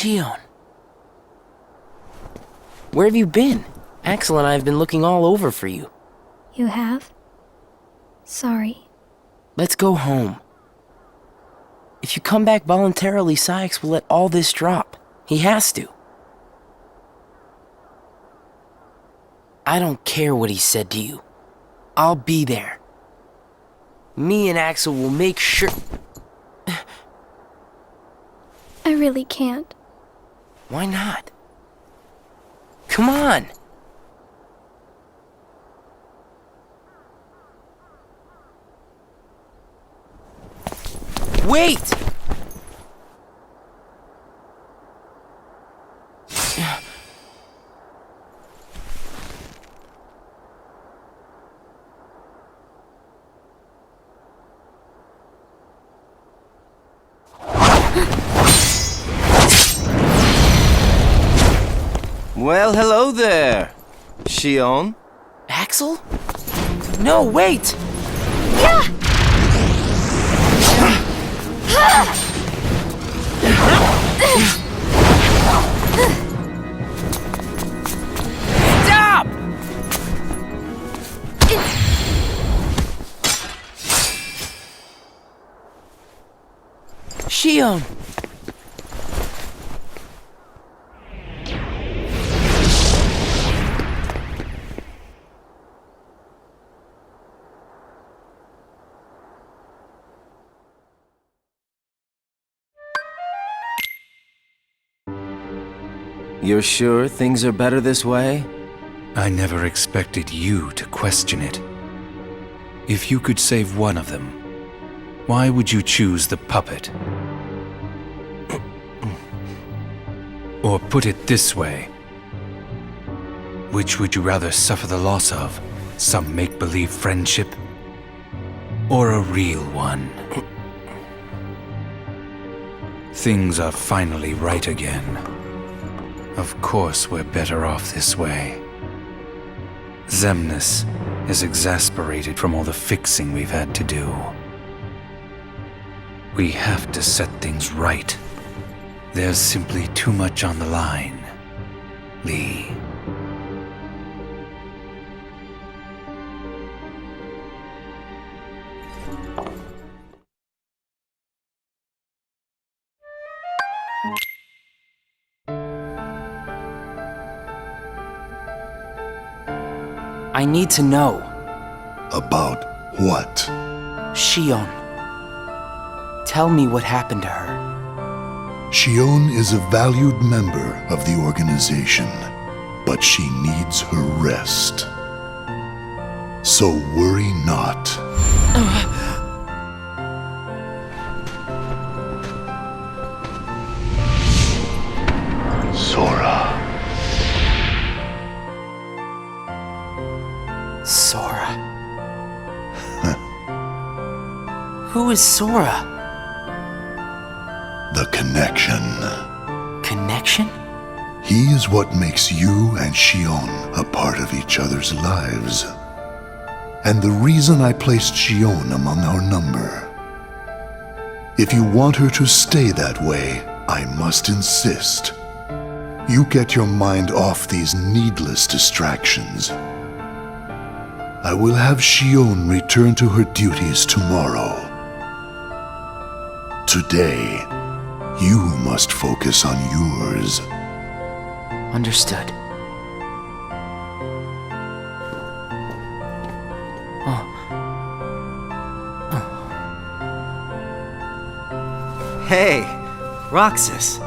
Shion. Where have you been? Axel and I have been looking all over for you. You have? Sorry. Let's go home. If you come back voluntarily, Sykes will let all this drop. He has to. I don't care what he said to you. I'll be there. Me and Axel will make sure... I really can't. Why not? Come on! Wait! Well, hello there, Shion. Axel? No, wait! Stop! Shion! You're sure things are better this way? I never expected you to question it. If you could save one of them, why would you choose the puppet? Or put it this way, which would you rather suffer the loss of? Some make-believe friendship? Or a real one? Things are finally right again. Of course we're better off this way. Xemnas is exasperated from all the fixing we've had to do. We have to set things right. There's simply too much on the line, Lee. I need to know. About what? Shion. Tell me what happened to her. Shion is a valued member of the organization, but she needs her rest. So worry not. Sora. Sora. Who is Sora? The connection. Connection? He is what makes you and Shion a part of each other's lives. And the reason I placed Shion among our number. If you want her to stay that way, I must insist. You get your mind off these needless distractions. I will have Shion return to her duties tomorrow. Today, you must focus on yours. Understood. Hey, Roxas.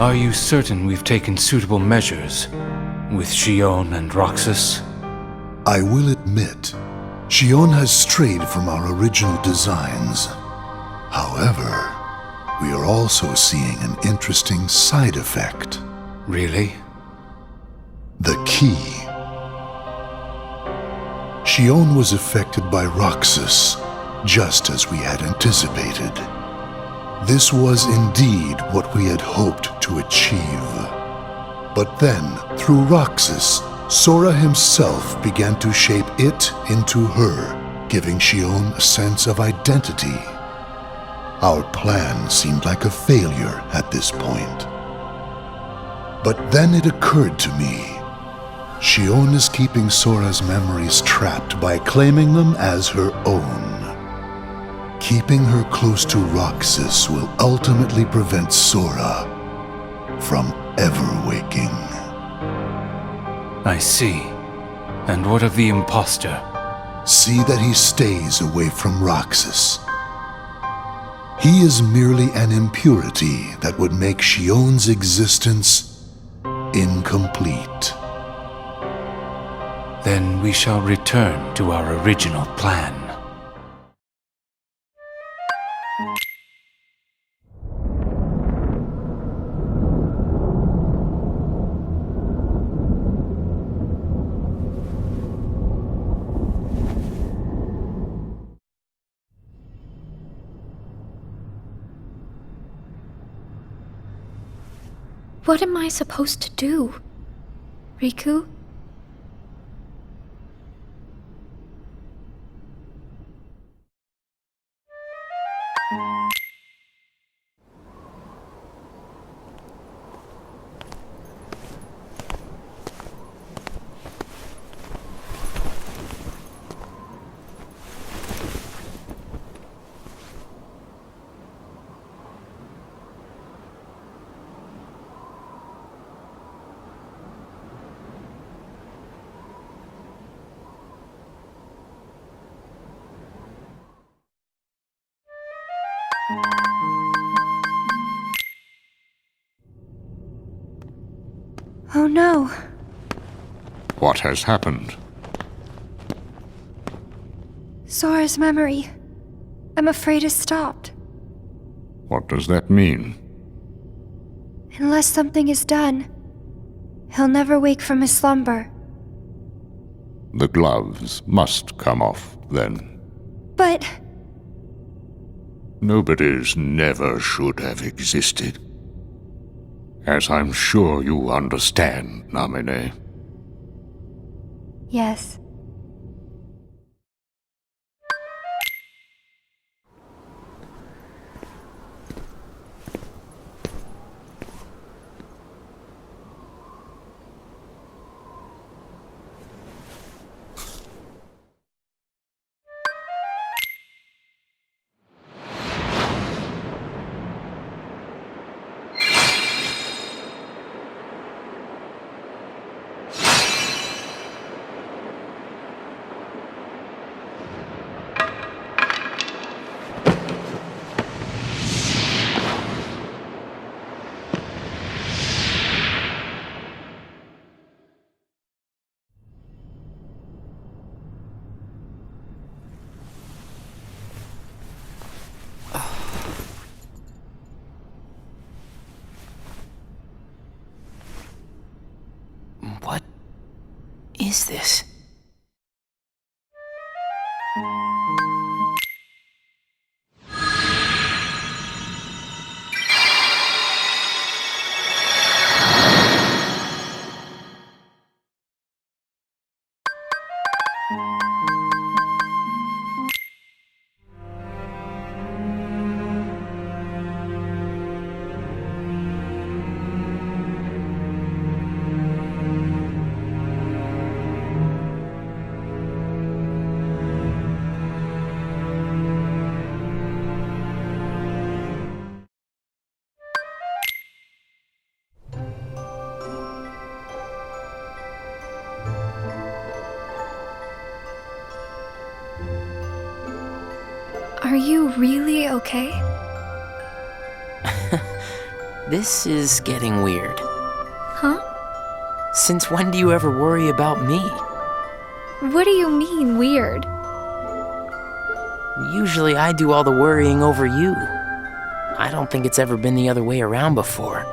Are you certain we've taken suitable measures with Shion and Roxas? I will admit, Shion has strayed from our original designs. However, we are also seeing an interesting side effect. Really? The key. Shion was affected by Roxas, just as we had anticipated. This was indeed what we had hoped to achieve. But then, through Roxas, Sora himself began to shape it into her, giving Xion a sense of identity. Our plan seemed like a failure at this point. But then it occurred to me. Xion is keeping Sora's memories trapped by claiming them as her own. Keeping her close to Roxas will ultimately prevent Sora from ever waking. I see. And what of the imposter? See that he stays away from Roxas. He is merely an impurity that would make Xion's existence incomplete. Then we shall return to our original plan. What am I supposed to do? Riku? Oh no. What has happened? Sora's memory. I'm afraid it's stopped. What does that mean? Unless something is done, he'll never wake from his slumber. The gloves must come off, then. But Nobody's never should have existed. As I'm sure you understand, Namine. yes. What is this? Are you really okay? This is getting weird. Huh? Since when do you ever worry about me? What do you mean, weird? Usually I do all the worrying over you. I don't think it's ever been the other way around before.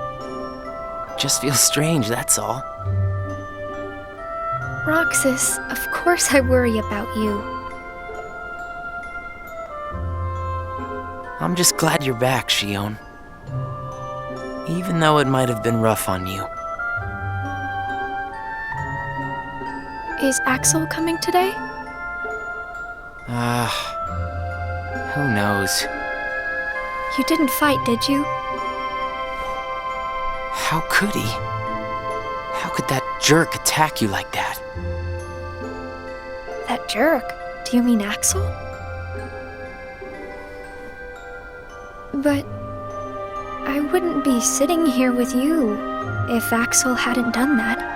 Just feels strange, that's all. Roxas, of course I worry about you. I'm just glad you're back, Shion. Even though it might have been rough on you. Is Axel coming today? Who knows? You didn't fight, did you? How could he? How could that jerk attack you like that? That jerk? Do you mean Axel? But I wouldn't be sitting here with you if Axel hadn't done that.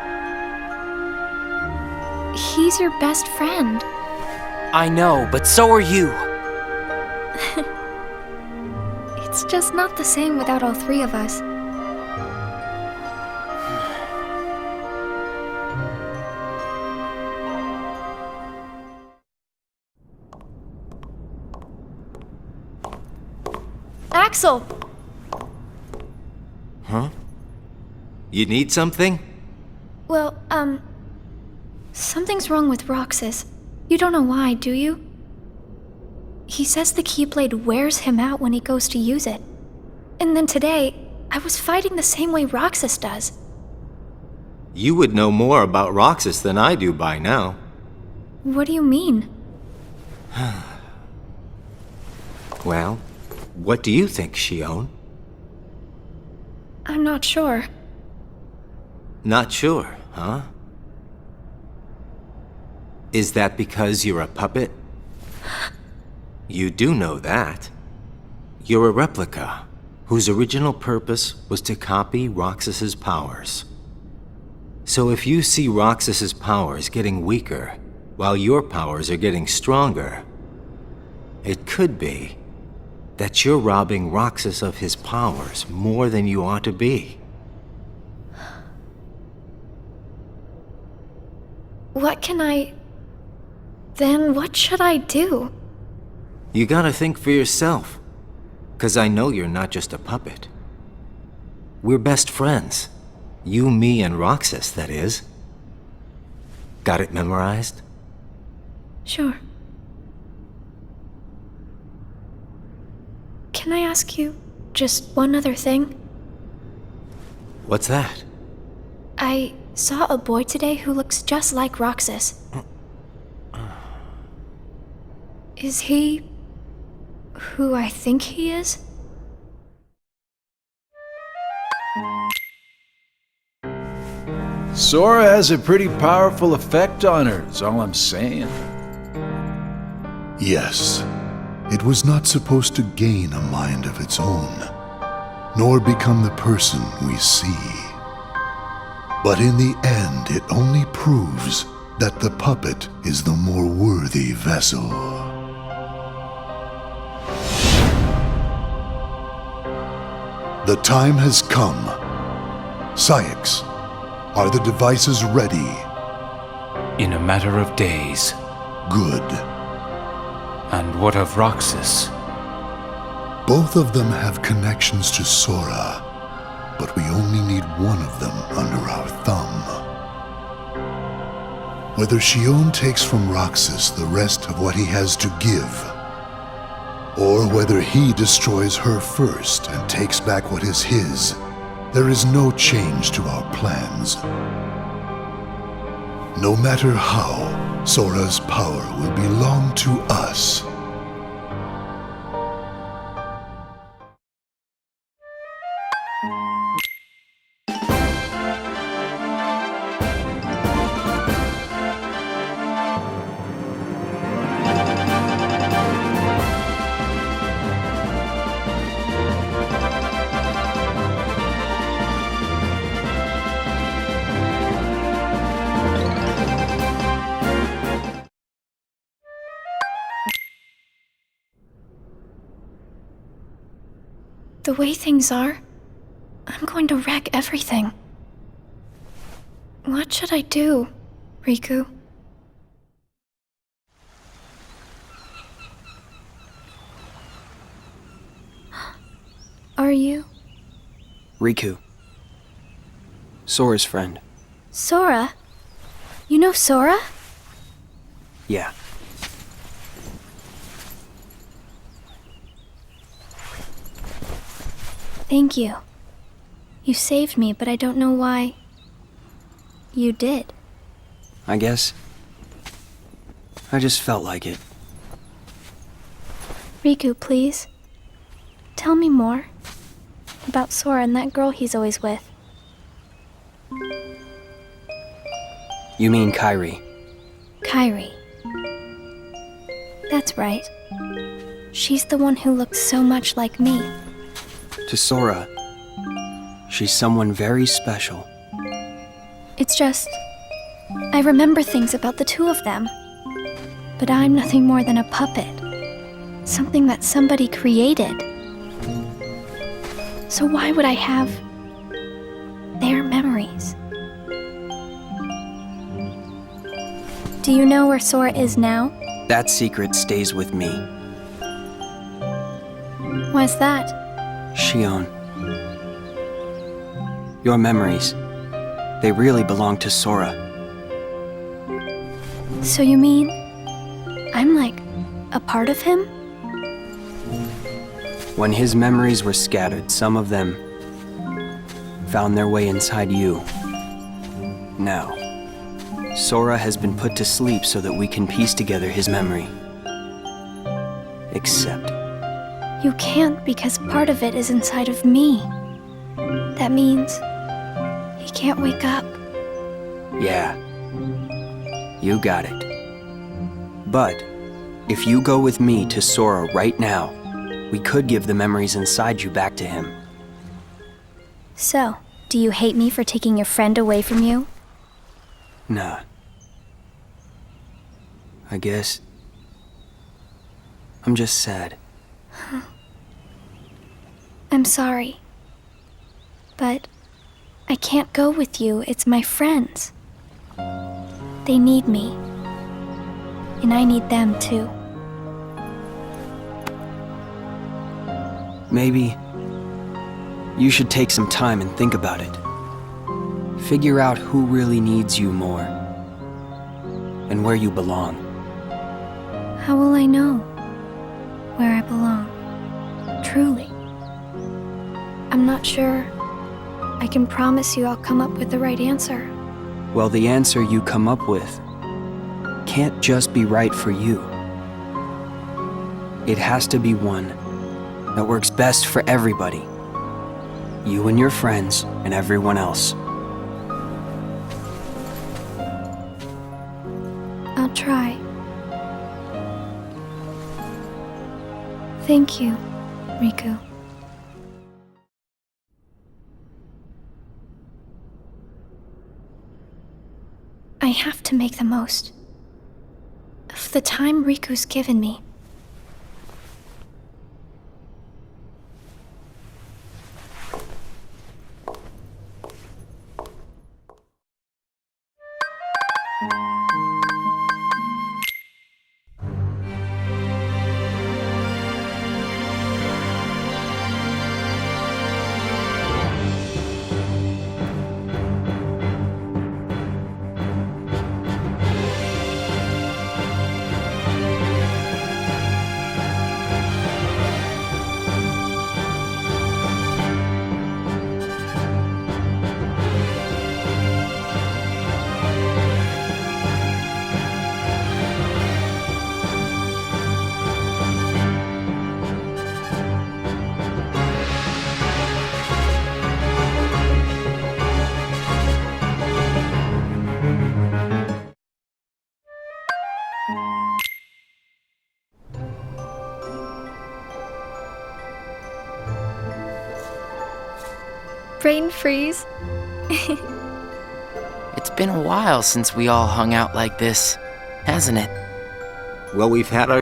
He's your best friend. I know, but so are you. It's just not the same without all three of us. Axel! Huh? You need something? Well, something's wrong with Roxas. You don't know why, do you? He says the Keyblade wears him out when he goes to use it. And then today, I was fighting the same way Roxas does. You would know more about Roxas than I do by now. What do you mean? Well, what do you think, Shion? I'm not sure. Not sure, huh? Is that because you're a puppet? You do know that. You're a replica, whose original purpose was to copy Roxas's powers. So if you see Roxas's powers getting weaker, while your powers are getting stronger, it could be that you're robbing Roxas of his powers more than you ought to be. Then what should I do? You gotta think for yourself, 'cause I know you're not just a puppet. We're best friends. You, me, and Roxas, that is. Got it memorized? Sure. Can I ask you just one other thing? What's that? I saw a boy today who looks just like Roxas. Is he who I think he is? Sora has a pretty powerful effect on her, is all I'm saying. Yes, it was not supposed to gain a mind of its own, nor become the person we see. But in the end, it only proves that the puppet is the more worthy vessel. The time has come. Syx, are the devices ready? In a matter of days. Good. And what of Roxas? Both of them have connections to Sora, but we only need one of them under our thumb. Whether Shion takes from Roxas the rest of what he has to give, or whether he destroys her first and takes back what is his, there is no change to our plans. No matter how, Sora's power will belong to us. The way things are, I'm going to wreck everything. What should I do, Riku? Are you? Riku. Sora's friend. Sora? You know Sora? Yeah. Thank you. You saved me, but I don't know why... you did. I guess. I just felt like it. Riku, please. Tell me more. About Sora and that girl he's always with. You mean Kairi? Kairi. That's right. She's the one who looks so much like me. To Sora, she's someone very special. It's just... I remember things about the two of them. But I'm nothing more than a puppet. Something that somebody created. So why would I have... their memories? Do you know where Sora is now? That secret stays with me. Why's that? Shion. Your memories, they really belong to Sora. So you mean... I'm like... a part of him? When his memories were scattered, some of them found their way inside you. Now, Sora has been put to sleep so that we can piece together his memory. Except... You can't because part of it is inside of me. That means... he can't wake up. yeah, you got it. But, if you go with me to Sora right now, we could give the memories inside you back to him. So, do you hate me for taking your friend away from you? Nah. I guess... I'm just sad. I'm sorry. But... I can't go with you, it's my friends. They need me. And I need them too. Maybe you should take some time and think about it. Figure out who really needs you more and where you belong. How will I know where I belong? Truly. I'm not sure. I can promise you I'll come up with the right answer. Well, the answer you come up with can't just be right for you. It has to be one that works best for everybody. You and your friends and everyone else. I'll try. Thank you, Riku. I have to make the most of the time Riku's given me. Brain freeze. It's been a while since we all hung out like this, hasn't it? Well, we've had our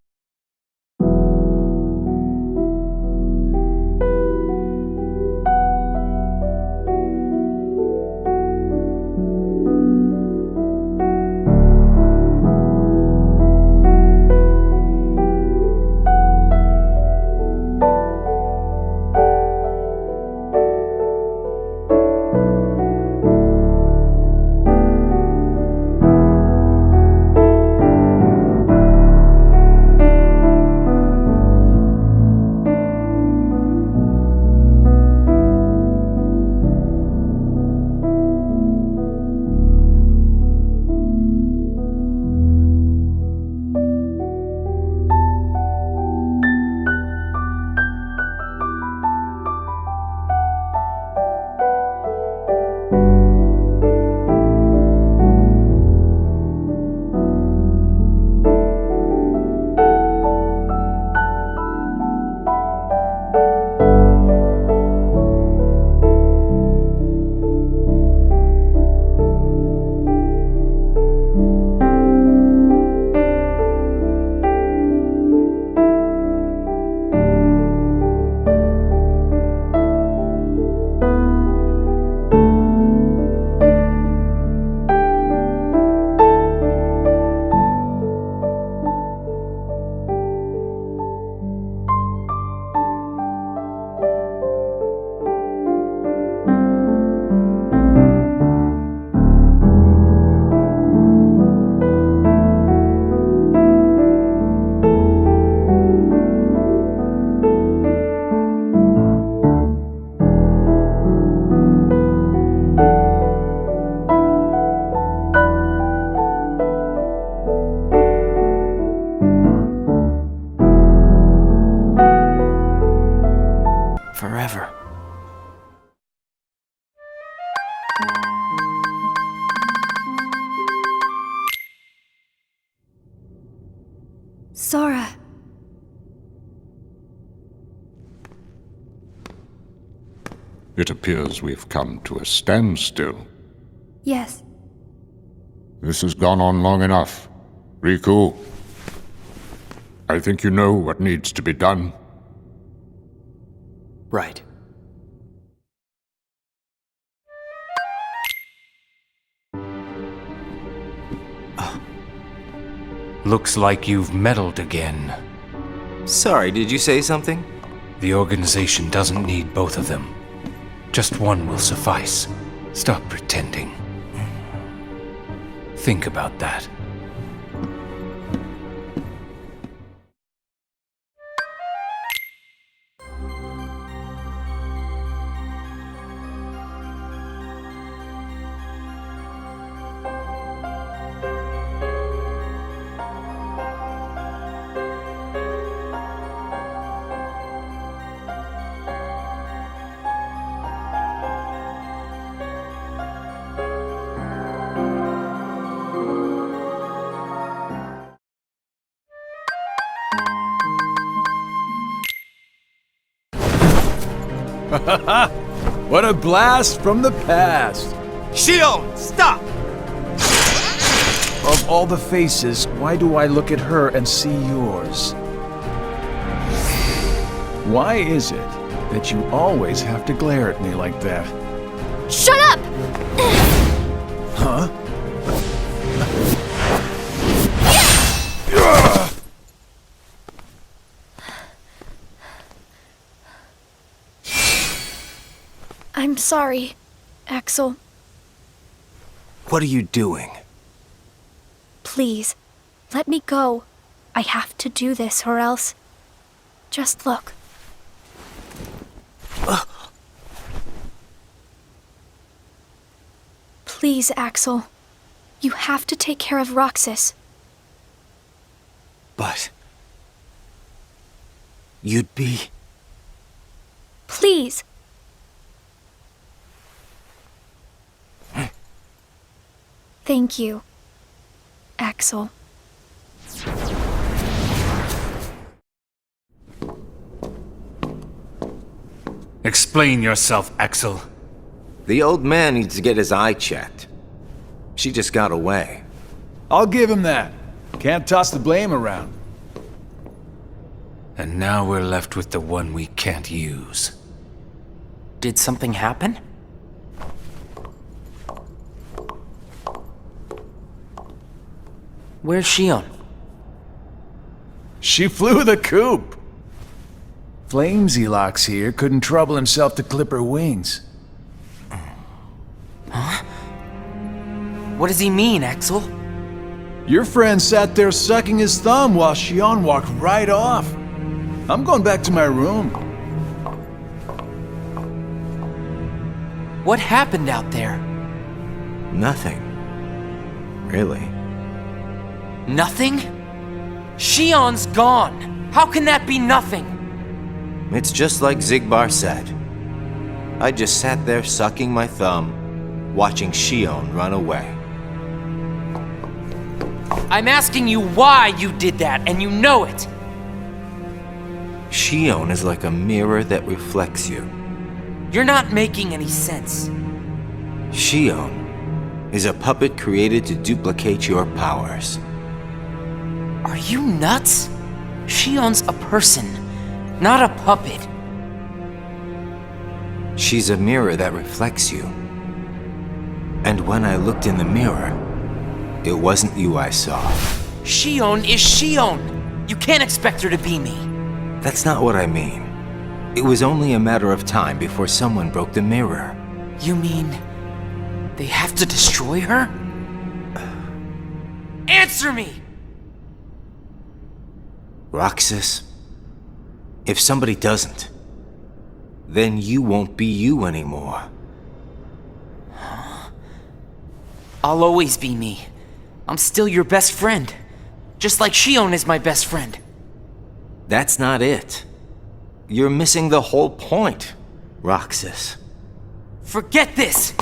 Sora. It appears we've come to a standstill. Yes. This has gone on long enough. Riku, I think you know what needs to be done. Right. Looks like you've meddled again. Sorry, did you say something? The organization doesn't need both of them. Just one will suffice. Stop pretending. Think about that. What a blast from the past! Shion, stop! Of all the faces, why do I look at her and see yours? Why is it that you always have to glare at me like that? Shut up! Huh? I'm sorry, Axel. What are you doing? Please, let me go. I have to do this or else... Just look. Please, Axel. You have to take care of Roxas. But... you'd be... Please! Thank you, Axel. Explain yourself, Axel. The old man needs to get his eye checked. She just got away. I'll give him that. Can't toss the blame around. And now we're left with the one we can't use. Did something happen? Where's Shion? She flew the coop. Flamesylox here couldn't trouble himself to clip her wings. Huh? What does he mean, Axel? Your friend sat there sucking his thumb while Shion walked right off. I'm going back to my room. What happened out there? Nothing. Really. Nothing? Shion's gone! How can that be nothing? It's just like Zigbar said. I just sat there sucking my thumb, watching Shion run away. I'm asking you why you did that, and you know it! Shion is like a mirror that reflects you. You're not making any sense. Shion is a puppet created to duplicate your powers. Are you nuts? Shion's a person, not a puppet. She's a mirror that reflects you. And when I looked in the mirror, it wasn't you I saw. Shion is Shion! You can't expect her to be me. That's not what I mean. It was only a matter of time before someone broke the mirror. You mean they have to destroy her? Answer me! Roxas, if somebody doesn't, then you won't be you anymore. I'll always be me. I'm still your best friend. Just like Shion is my best friend. That's not it. You're missing the whole point, Roxas. Forget this!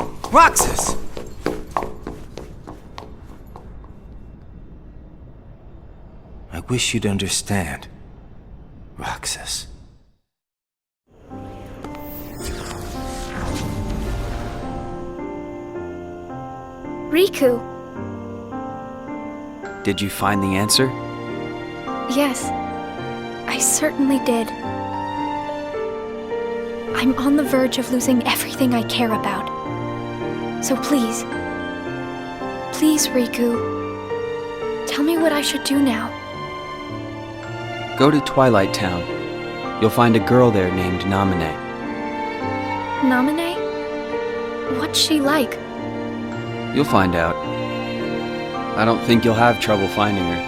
wish you'd understand, Roxas. Riku! Did you find the answer? Yes, I certainly did. I'm on the verge of losing everything I care about. So please, Riku, tell me what I should do now. Go to Twilight Town. You'll find a girl there named Namine. Namine? What's she like? You'll find out. I don't think you'll have trouble finding her.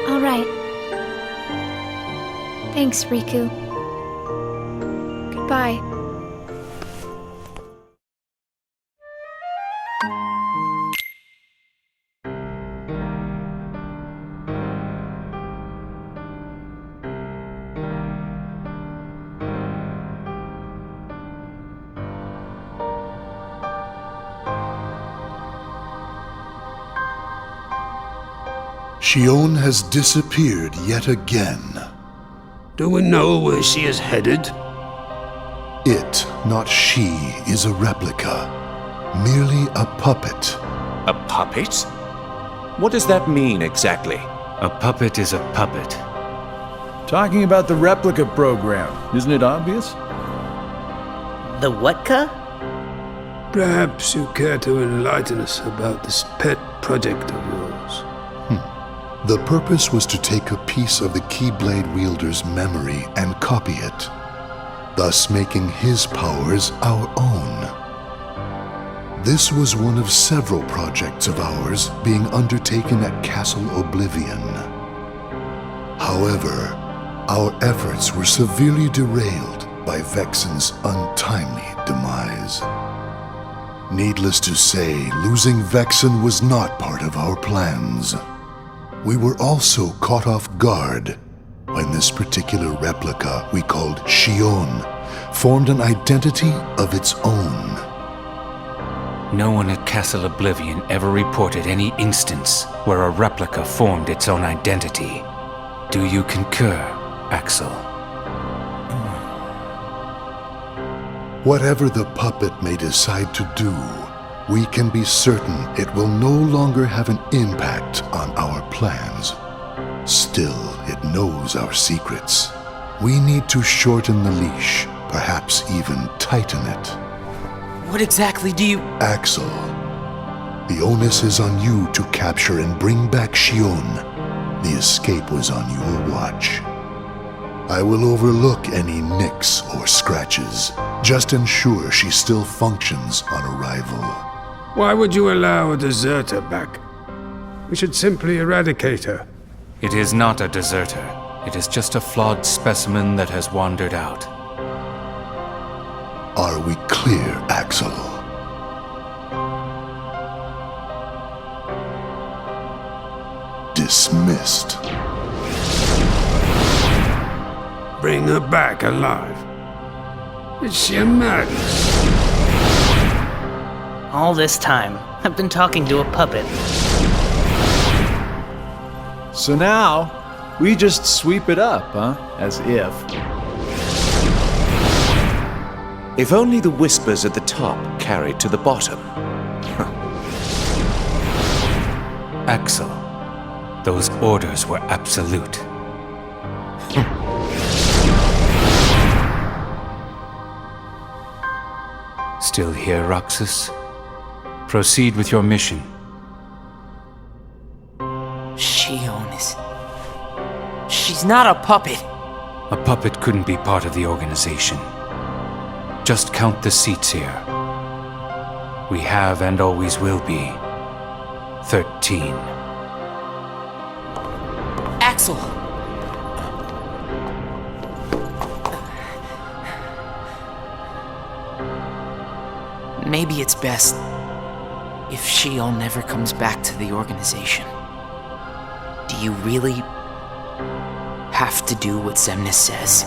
All right. Thanks, Riku. Goodbye. Shion has disappeared yet again. Do we know where she is headed? It, not she, is a replica. Merely a puppet. A puppet? What does that mean exactly? A puppet is a puppet. Talking about the replica program, isn't it obvious? The what-ka? Perhaps you care to enlighten us about this pet project of yours. The purpose was to take a piece of the Keyblade wielder's memory and copy it, thus making his powers our own. This was one of several projects of ours being undertaken at Castle Oblivion. However, our efforts were severely derailed by Vexen's untimely demise. Needless to say, losing Vexen was not part of our plans. We were also caught off guard when this particular replica we called Shion formed an identity of its own. No one at Castle Oblivion ever reported any instance where a replica formed its own identity. Do you concur, Axel? Whatever the puppet may decide to do, we can be certain it will no longer have an impact on our plans. Still, it knows our secrets. We need to shorten the leash, perhaps even tighten it. What exactly do you... Axel, the onus is on you to capture and bring back Shion. The escape was on your watch. I will overlook any nicks or scratches. Just ensure she still functions on arrival. Why would you allow a deserter back? We should simply eradicate her. It is not a deserter. It is just a flawed specimen that has wandered out. Are we clear, Axel? Dismissed. Bring her back alive. Is she a madness? All this time, I've been talking to a puppet. So now, we just sweep it up, huh? As if. If only the whispers at the top carried to the bottom. Axel, those orders were absolute. Still here, Roxas? Proceed with your mission. Shion is... She's not a puppet. A puppet couldn't be part of the organization. Just count the seats here. We have and always will be 13. Axel! Maybe it's best if Shion never comes back to the organization. Do you really have to do what Xemnas says?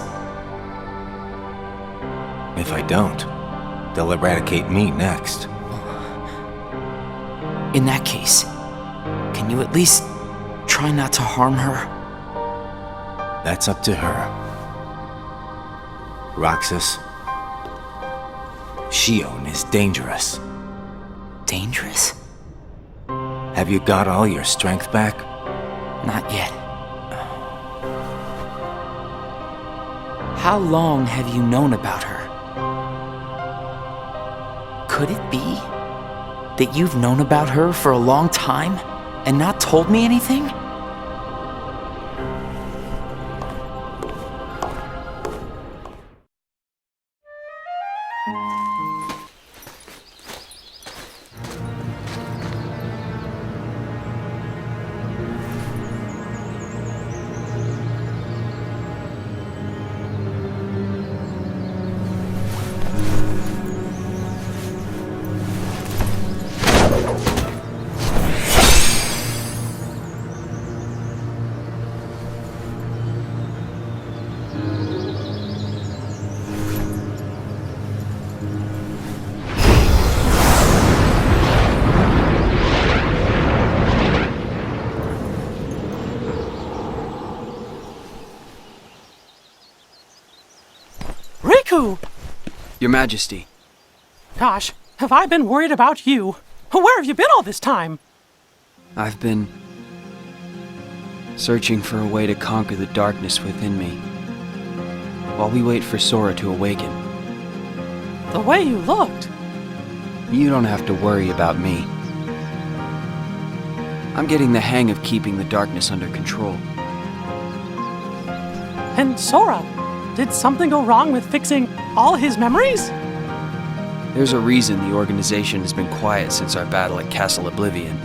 If I don't, they'll eradicate me next. In that case, can you at least try not to harm her? That's up to her. Roxas, Shion is dangerous. Dangerous? Have you got all your strength back? Not yet. How long have you known about her? Could it be that you've known about her for a long time and not told me anything? Riku! Your Majesty. Gosh, have I been worried about you? Where have you been all this time? I've been searching for a way to conquer the darkness within me, while we wait for Sora to awaken. The way you looked. You don't have to worry about me. I'm getting the hang of keeping the darkness under control. And Sora, did something go wrong with fixing all his memories? There's a reason the organization has been quiet since our battle at Castle Oblivion.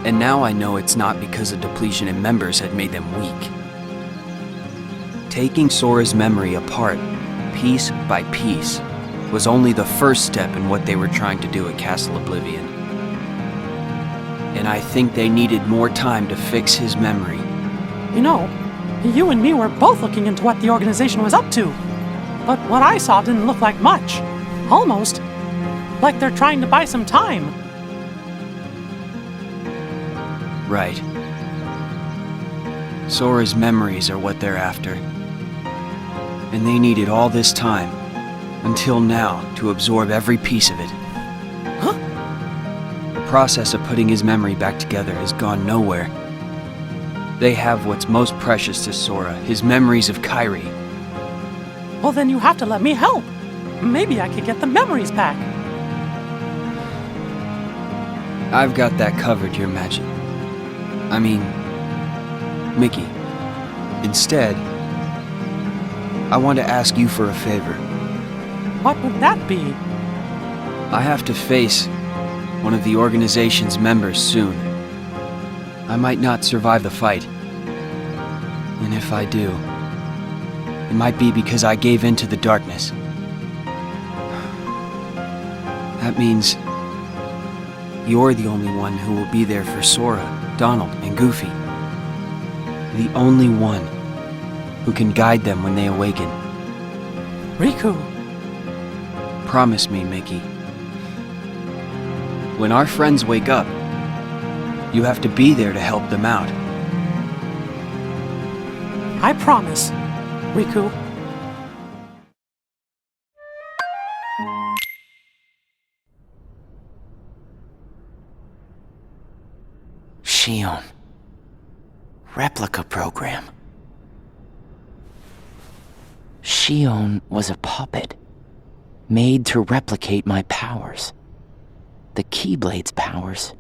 And now I know it's not because a depletion in members had made them weak. Taking Sora's memory apart, piece by piece, was only the first step in what they were trying to do at Castle Oblivion. And I think they needed more time to fix his memory. You know, you and me were both looking into what the organization was up to. But what I saw didn't look like much. Almost like they're trying to buy some time. Right. Sora's memories are what they're after. And they needed all this time, until now, to absorb every piece of it. Huh? The process of putting his memory back together has gone nowhere. They have what's most precious to Sora, his memories of Kairi. Well, then you have to let me help. Maybe I could get the memories back. I've got that covered, Your Majesty. I mean, Mickey. Instead, I want to ask you for a favor. What would that be? I have to face one of the organization's members soon. I might not survive the fight. And if I do, it might be because I gave in to the darkness. That means you're the only one who will be there for Sora, Donald, and Goofy. The only one who can guide them when they awaken. Riku. Promise me, Mickey. When our friends wake up, you have to be there to help them out. I promise, Riku. Shion. Replica program. Shion was a puppet, made to replicate my powers. The Keyblade's powers.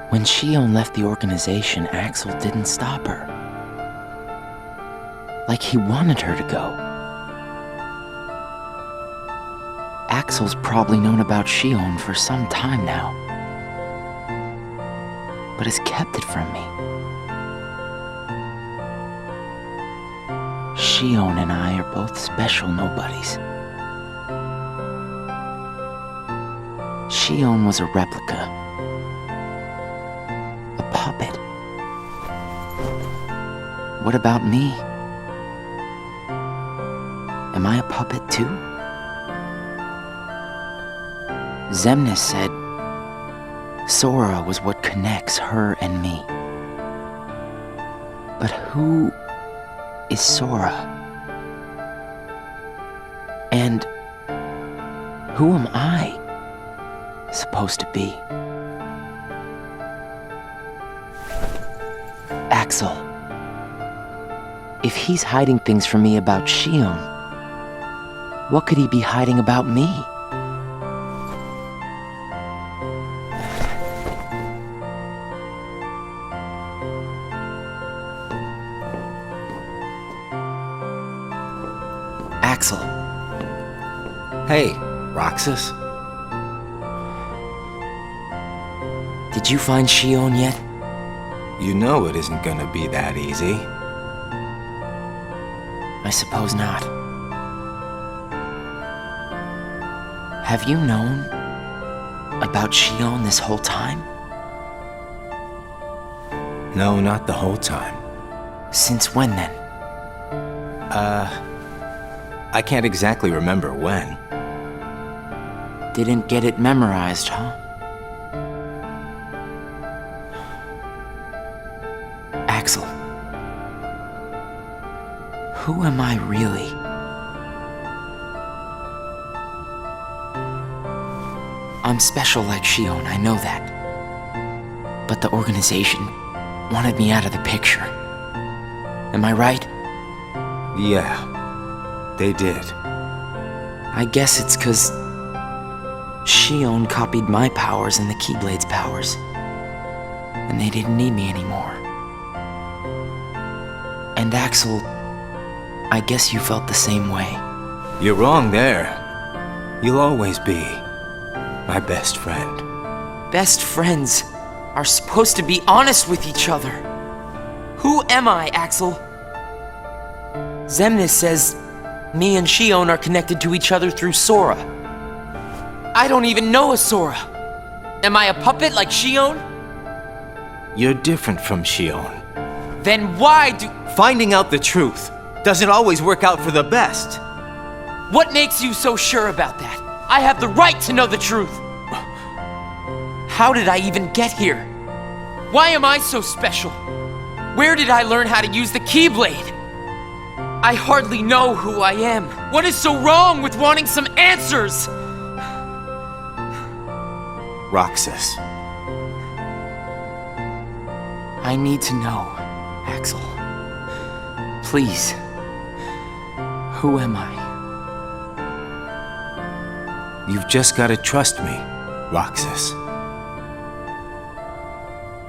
When Shion left the organization, Axel didn't stop her. Like he wanted her to go. Axel's probably known about Shion for some time now, but has kept it from me. Shion and I are both special nobodies. Shion was a replica. A puppet. What about me? Am I a puppet too? Xemnas said Sora was what connects her and me. But who is Sora? And who am I supposed to be? Axel. If he's hiding things from me about Shion, what could he be hiding about me? Axel. Hey, Roxas. Did you find Shion yet? You know it isn't gonna be that easy. I suppose not. Have you known about Shion this whole time? No, not the whole time. Since when then? I can't exactly remember when. Didn't get it memorized, huh? Axel. Who am I really? I'm special like Shion, I know that. But the organization wanted me out of the picture. Am I right? Yeah, they did. I guess it's 'cause Shion copied my powers and the Keyblade's powers. And they didn't need me anymore. And Axel, I guess you felt the same way. You're wrong there. You'll always be my best friend. Best friends are supposed to be honest with each other. Who am I, Axel? Xemnas says me and Shion are connected to each other through Sora. I don't even know a Sora. Am I a puppet like Shion? You're different from Shion. Then why do... Finding out the truth doesn't always work out for the best. What makes you so sure about that? I have the right to know the truth. How did I even get here? Why am I so special? Where did I learn how to use the Keyblade? I hardly know who I am. What is so wrong with wanting some answers? Roxas. I need to know, Axel. Please. Who am I? You've just gotta trust me, Roxas.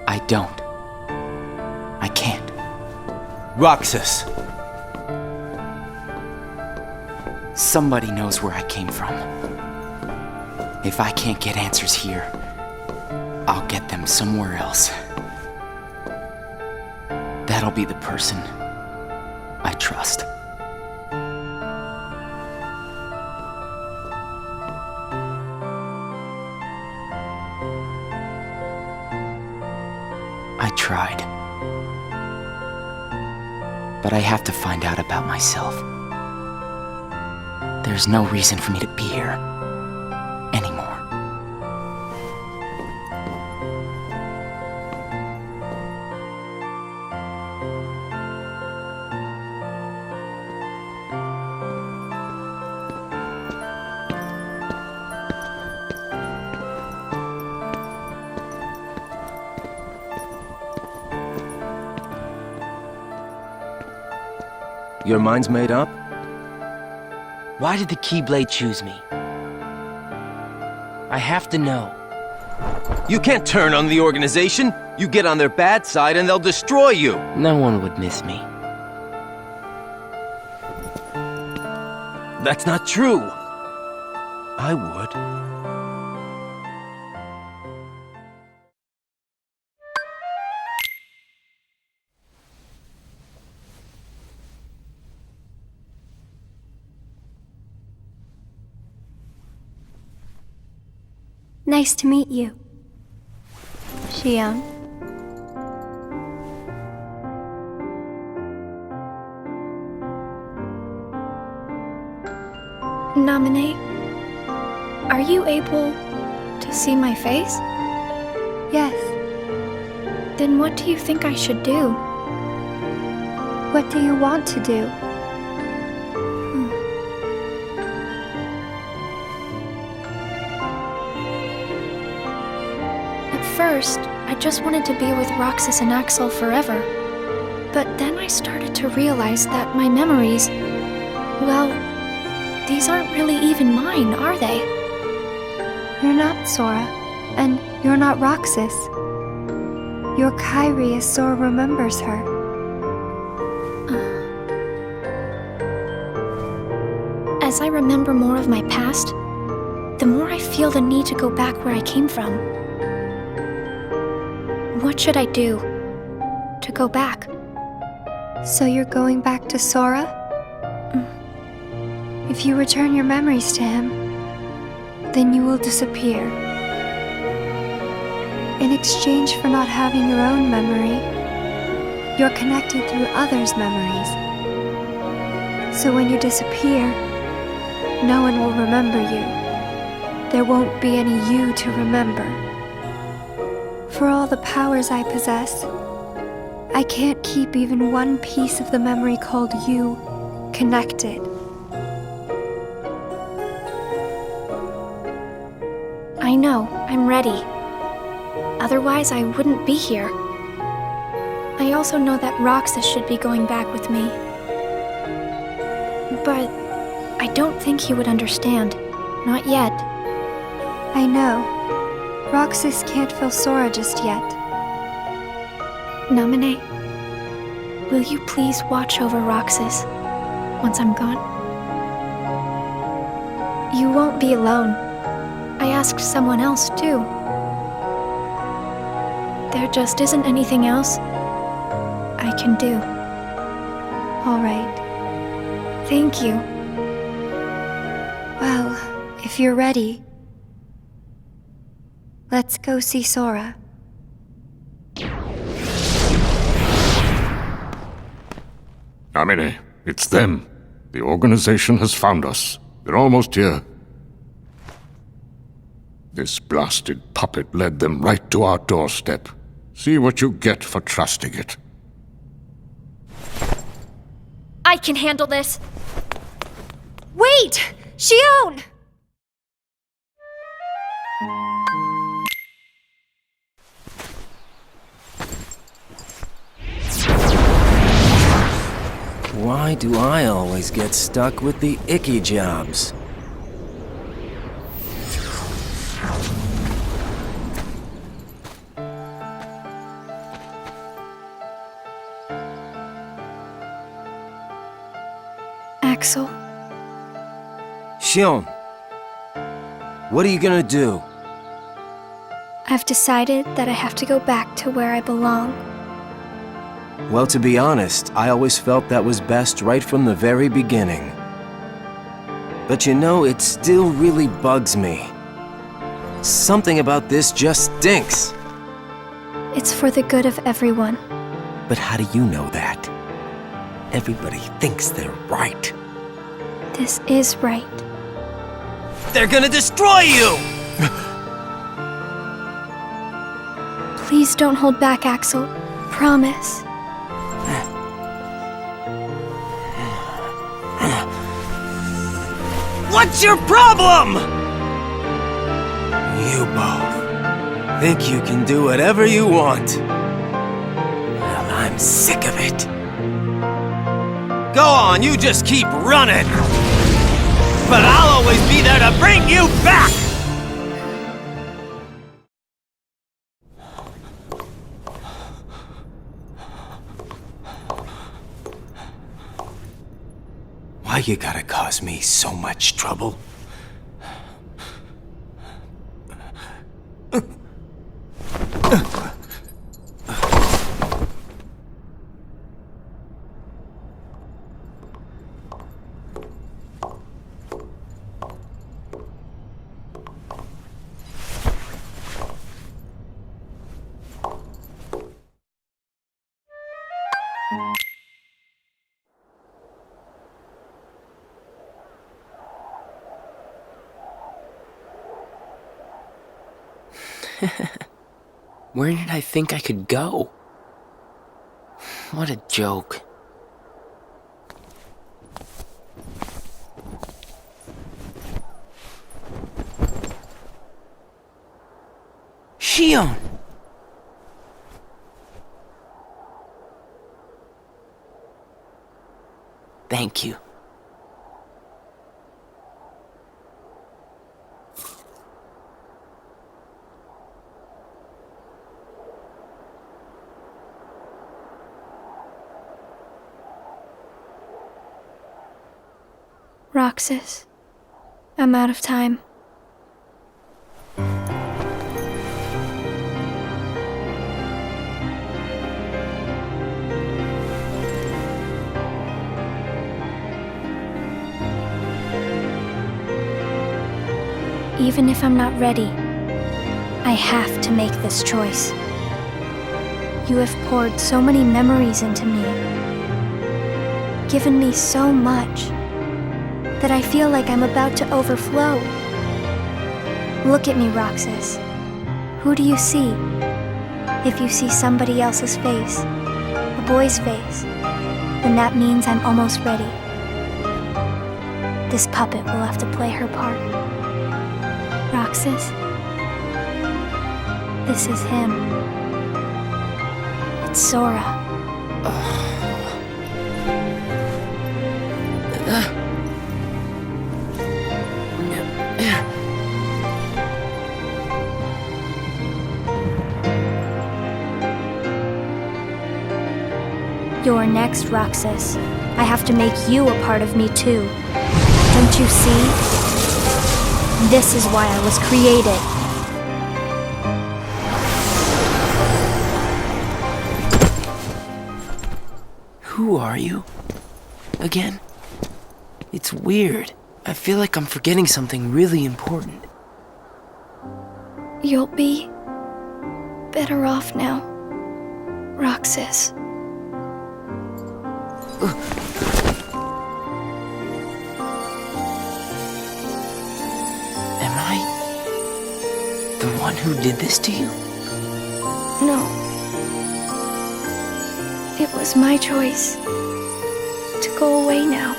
I don't. I can't. Roxas! Somebody knows where I came from. If I can't get answers here, I'll get them somewhere else. That'll be the person I trust. I tried. But I have to find out about myself. There's no reason for me to be here anymore. Your mind's made up? Why did the Keyblade choose me? I have to know. You can't turn on the organization. You get on their bad side and they'll destroy you. No one would miss me. That's not true. I would. Nice to meet you, Shion. Nominate, are you able to see my face? Then what do you think I should do? What do you want to do? At first, I just wanted to be with Roxas and Axel forever. But then I started to realize that my memories, well, these aren't really even mine, are they? You're not Sora, and you're not Roxas. You're Kairi as Sora remembers her. As I remember more of my past, the more I feel the need to go back where I came from. What should I do to go back? So you're going back to Sora? If you return your memories to him, then you will disappear. In exchange for not having your own memory, you're connected through others' memories. So when you disappear, no one will remember you. There won't be any you to remember. For all the powers I possess, I can't keep even one piece of the memory called you connected. I know, I'm ready. Otherwise, I wouldn't be here. I also know that Roxas should be going back with me. But I don't think he would understand. Not yet. I know. Roxas can't feel Sora just yet. Namine, will you please watch over Roxas once I'm gone? You won't be alone. I asked someone else, too. There just isn't anything else I can do. All right. Thank you. Well, if you're ready, let's go see Sora. Amine, it's them. The organization has found us. They're almost here. This blasted puppet led them right to our doorstep. See what you get for trusting it. I can handle this. Wait! Xion! Why do I always get stuck with the icky jobs? Axel, Xion, what are you gonna do? I've decided that I have to go back to where I belong. Well, to be honest, I always felt that was best right from the very beginning. But you know, it still really bugs me. Something about this just stinks. It's for the good of everyone. But how do you know that? Everybody thinks they're right. This is right. They're gonna destroy you! Please don't hold back, Axel. Promise. What's your problem? You both think you can do whatever you want. Well, I'm sick of it. Go on, you just keep running. But I'll always be there to bring you back! Why you gotta cause me so much trouble? Where did I think I could go? What a joke. Shion! Thank you. Roxas, I'm out of time. Even if I'm not ready, I have to make this choice. You have poured so many memories into me, given me so much, that I feel like I'm about to overflow. Look at me, Roxas. Who do you see? If you see somebody else's face, a boy's face, then that means I'm almost ready. This puppet will have to play her part. Roxas, this is him. It's Sora. You're next, Roxas. I have to make you a part of me too. Don't you see? This is why I was created. Who are you? Again? It's weird. I feel like I'm forgetting something really important. You'll be better off now, Roxas. Am I the one who did this to you? No. It was my choice to go away now.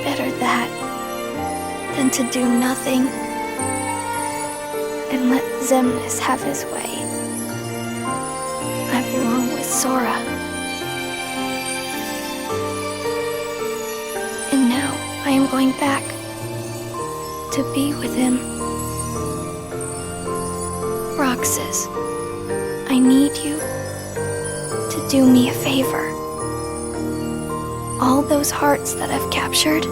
Better that than to do nothing and let Xemnas have his way. I belong with Sora. And now I am going back to be with him. Roxas, I need you to do me a favor. All those hearts that I've captured,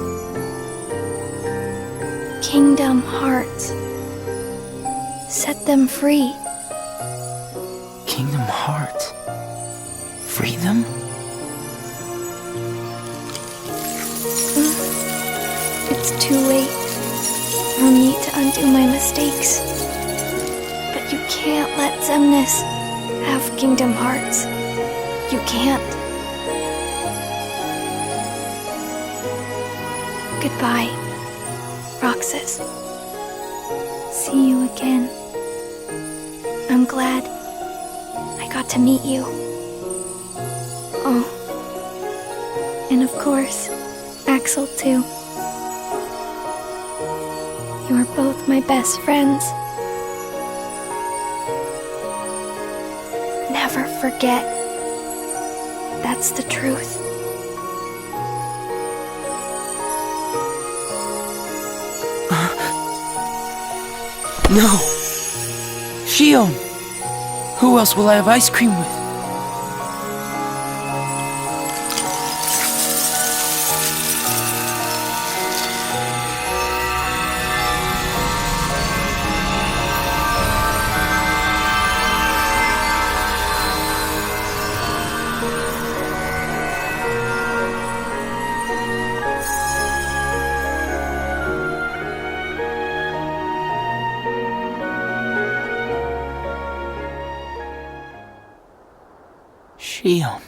Kingdom Hearts, set them free. Kingdom Hearts? Free them? It's too late for me to undo my mistakes. But you can't let Xemnas have Kingdom Hearts. You can't. Goodbye, Roxas. See you again. I'm glad I got to meet you. Oh, and of course, Axel too. You are both my best friends. Never forget. That's the truth. No! Shion! Who else will I have ice cream with? Shion.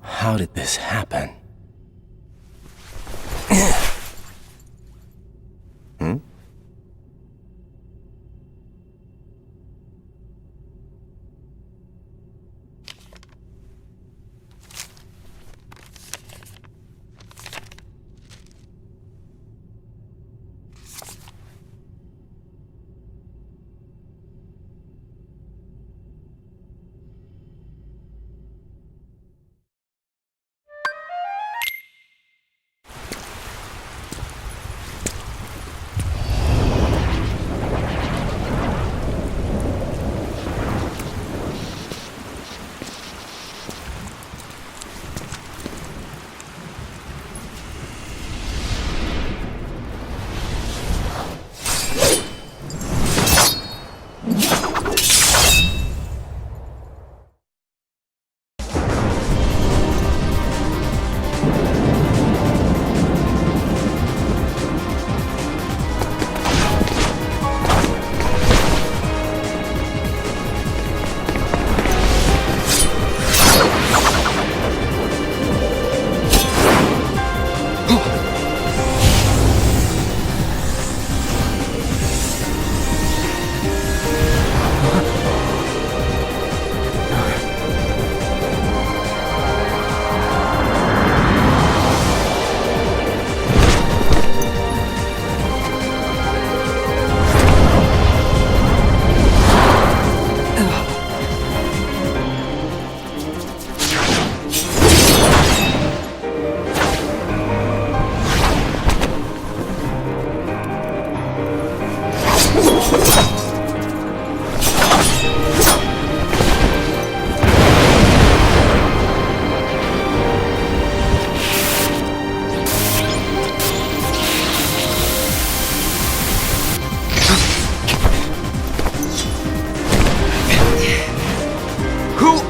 How did this happen? Hmm?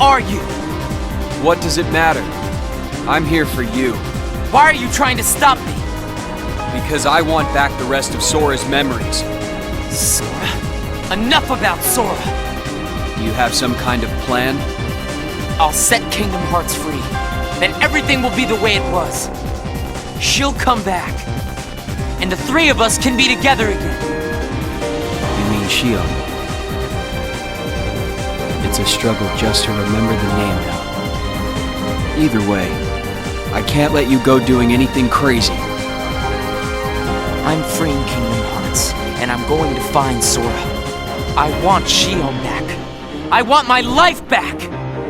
Are you? What does it matter? I'm here for you. Why are you trying to stop me? Because I want back the rest of Sora's memories. Sora? Enough about Sora! You have some kind of plan? I'll set Kingdom Hearts free. Then everything will be the way it was. She'll come back. And the three of us can be together again. You mean Shion? It's a struggle just to remember the name now. Either way, I can't let you go doing anything crazy. I'm freeing Kingdom Hearts, and I'm going to find Sora. I want Shion back. I want my life back!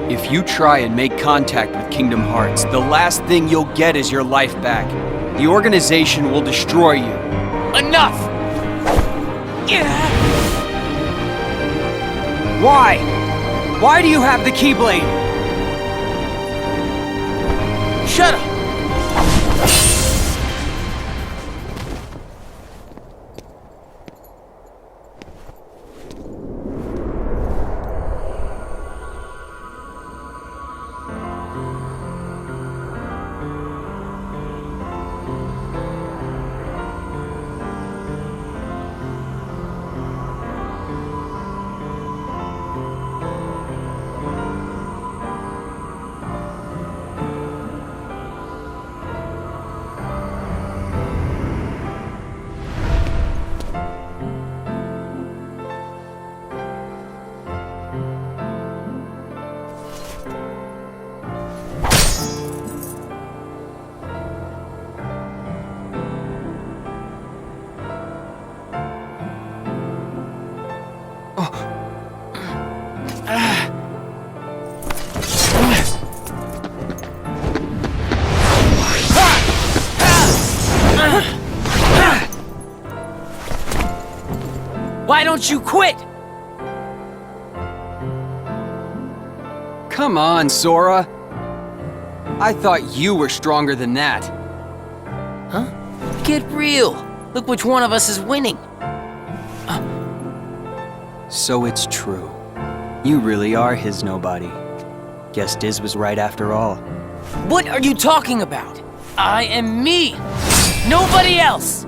If you try and make contact with Kingdom Hearts, the last thing you'll get is your life back. The organization will destroy you. Enough! Why? Why do you have the Keyblade? Shut up! Why don't you quit? Come on, Sora. I thought you were stronger than that. Huh? Get real. Look which one of us is winning. So it's true. You really are his nobody. Guess Diz was right after all. What are you talking about? I am me. Nobody else.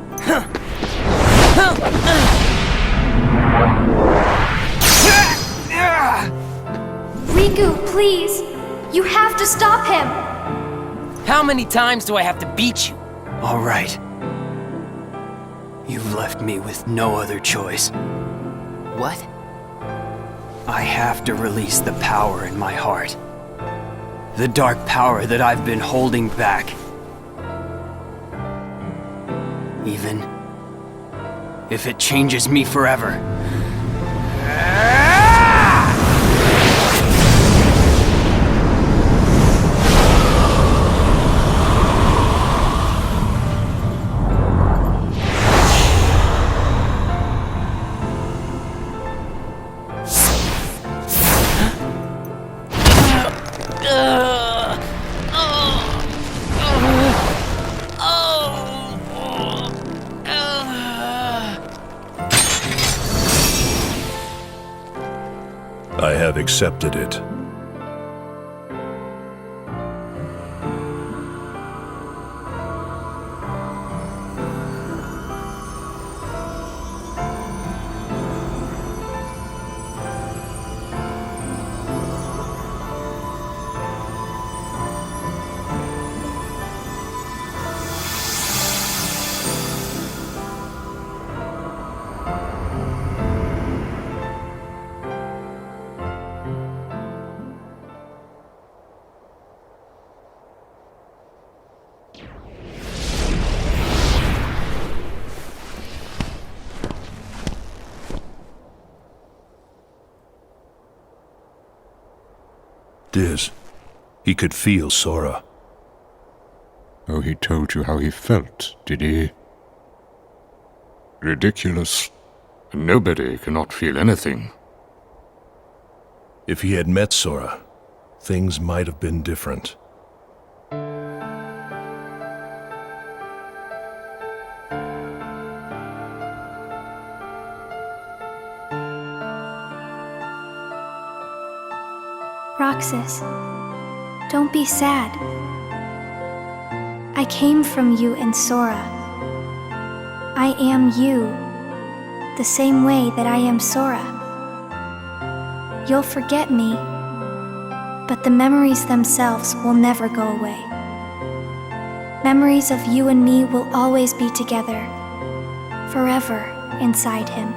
Riku, please! You have to stop him! How many times do I have to beat you? All right. You've left me with no other choice. What? I have to release the power in my heart. The dark power that I've been holding back. Even if it changes me forever. I have accepted it. Diz, he could feel Sora. Oh, he told you how he felt, did he? Ridiculous. Nobody cannot feel anything. If he had met Sora, things might have been different. Roxas, don't be sad. I came from you and Sora. I am you, the same way that I am Sora. You'll forget me, but the memories themselves will never go away. Memories of you and me will always be together, forever inside him.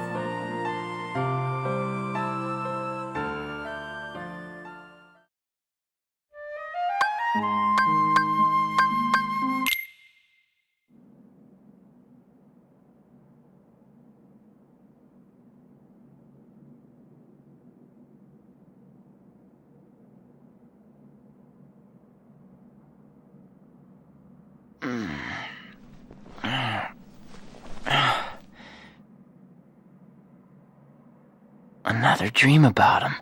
Another dream about him.